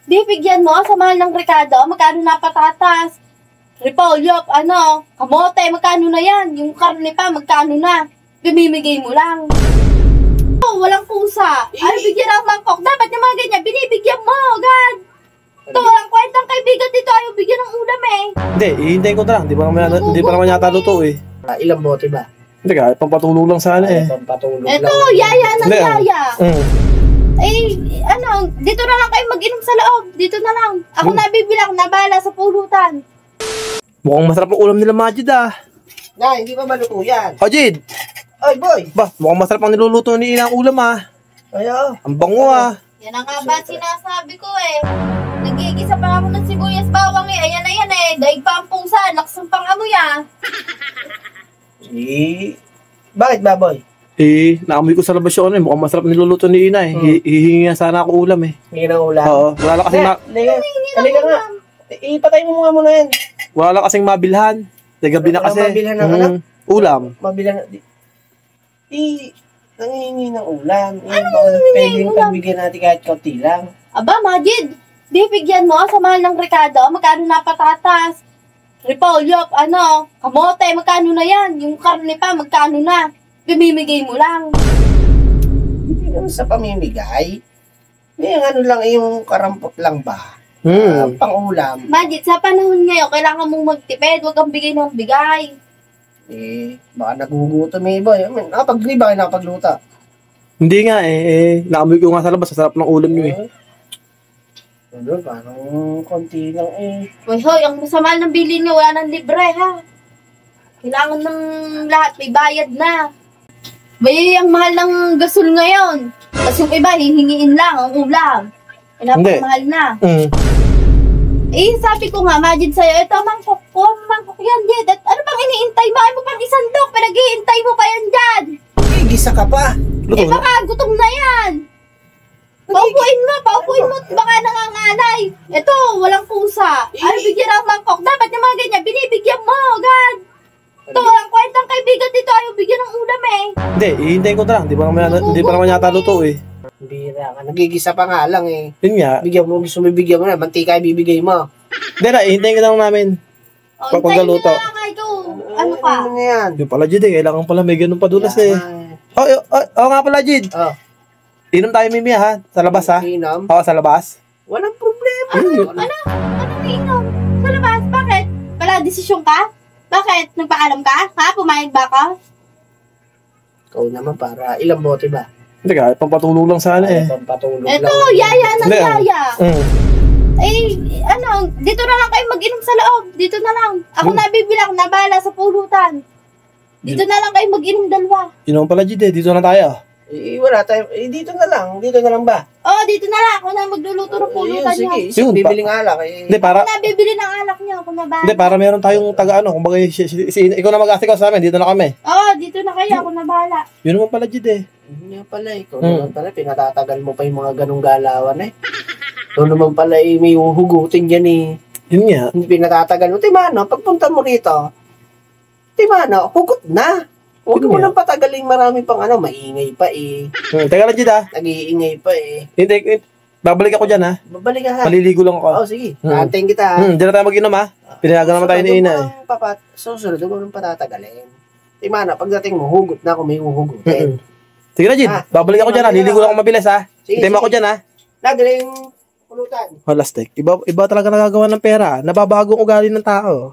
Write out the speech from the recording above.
Di, bigyan mo sa mahal ng Ricardo. Magkano na patatas? Repolyo, kamote, magkano na yan? Yung karne pa, magkano na? Bimimigay mo lang. Oh, walang kusa. Ay, bigyan ng mangkok. Dapat yung mga ganyan, binibigyan mo, agad. Ito, walang kwentang kaibigan dito. Ayaw bigyan ng ulam eh. Hindi, hihintayin ko na lang. Di pa naman yata luto eh. Ilang bote ba? Hindi ka, pampatulog lang sana eh. Pampatulog Ito, lang. yaya ng Hindi, yaya. Eh, dito na lang kayo mag-inom sa loob. Dito na lang. Ako nabibilang, nabala sa pulutan. Mukhang masarap ang ulam nila Majid ah. Na, hindi pa maluto yan. Oh, Jid! Ay, boy! Ba, mukhang masarap ang niluluto ni Ina ang ulam ah. Ayo. Ang bango ah. Yan ang nga ba sinasabi ko eh. Nagigisa pa ako ng sibuyas bawang eh. Ayan na yan eh. Daig pa ang pusa. Laksang pang amoy ah. Bakit ba, boy? Eh, naamoy ko sa labas yun eh. Mukhang masarap ang niluluto ni Ina eh. Hihingi nga sana ako ulam eh. Hindi na ulam. Oo, wala lang kasing Halika nga. Ipatay mo muna yan. wala lang kasing mabilhan. Gabi na kasi. Mabilhan ng anak? Ulam. Mabilhan. Nangihingi ng ulam. Pwedeng pagbigyan natin kahit kaunti lang. Aba, Majid. Bibigyan mo sa mahal ng Ricardo. Magkano na patatas? Repolyo, kamote, magkano na yan? Yung karne pa, magkano na? Bimimigay mo lang. Hindi naman sa pamimigay. Yung lang, yung karampot lang ba? Pang-ulam. Majid, sa panahon ngayon, kailangan mong magtipid. Huwag kang bigay ng bigay. Baka nagugutom eh, boy. Nakapagli ba kayo nakapagluto? Hindi nga eh. Naamoy ko nga sa labas. Sarap ng ulam nyo eh. Parang konti lang eh. Uy, hoy, ang masama ng bilhin nyo, wala ng libre, ha? Kailangan ng lahat, may bayad na. Bay, ang mahal ng gasol ngayon. Tapos yung iba, hihingiin lang ang ulam. Mahal na. Eh, sabi ko nga, Majid sa'yo, ito, mangkok yan, Jed. At ano bang iniintay mo? Ay mo pang isandok, pinag-iintay mo pa yan dyan. Gisa ka pa. Baka gutom na yan. Paupuin mo, baka nanganganay. Ito, walang pusa. Ay, bigyan ng mangkok. Dapat yung mga ganyan, binibigyan mo, agad. Ito, walang kwentang kaibigan dito. Ayaw bigyan ng ulam eh. Hindi, hihintayin ko na lang. Di pa naman yata luto eh. Bira ka. Nagigisa pa nga lang eh. Yun nga. Bigyan mo, gusto mo bigyan mo na. Mantika ibibigay mo. Hindi na, hihintayin ko na lang namin. Hintayin nyo na lang ito. Ano ka? Ano yan? Yung pala Jid eh, kailangan pala may ganun padulas eh. Oo nga pala Jid. Inom tayo Mimi ha, sa labas ha. Inom? Oo, sa labas. Walang problema. Ano inom? Sa labas? Bakit? Wala desisyon ka? Bakit? Nagpaalam ka? Ha? Pumayag ba ka? Ikaw naman para ilang bote ba? Hindi ka, pampatulog lang sana eh. Pampatulog lang. Ito, yaya ng yaya. Eh, dito na lang kayo mag-inom sa loob. Dito na lang. Ako nabibilang, nabala sa pulutan. Dito na lang kayo mag-inom dalawa. Inom pala Jid eh, dito na tayo. Wala tayo. Dito na lang. Dito na lang ba? Oo, dito na lang. Ako na magluluto ng pulutan niyo. Sige, bibiling alak eh. Hindi, para... Ako na bibili ng alak niyo. Ako na ba? Hindi, para meron tayong taga-ano. Kumbaga, ikaw na mag-asikaw sa amin. Dito na kami. Oo, dito na kayo. Ako na bahala. Yun naman pala Jid eh. Yun nga pala eh. Ikaw naman pala, pinatatagal mo pa yung mga ganong galawan eh. Ikaw naman pala eh, may uhugutin dyan eh. Yun nga. Hindi pinatatagal mo. Timano, pagpunta mo rito, Timano, hugot na. Huwag mo nang patagaling, marami pang maingay pa eh. Teka lang Jid ah. Nag-iingay pa eh. Hindi, babalik ako dyan ha. Babalik ka ha. Maliligo lang ako. Oo, sige. Antayin kita ha. Diyan na tayo mag-inom ha. Pinayagan naman tayo ni Ina eh. Susunod, huwag mo nang patatagalin. Timano, pagdating mo, hugot na kung may uhugutin. Sige na Jid, babalik ako dyan ha. Liligo lang ako mabilis ha. Hintay mo ako dyan ha. Nagaling pulutan. Holastek. Iba talaga nagagawa ng pera. Nababagong ugali ng tao.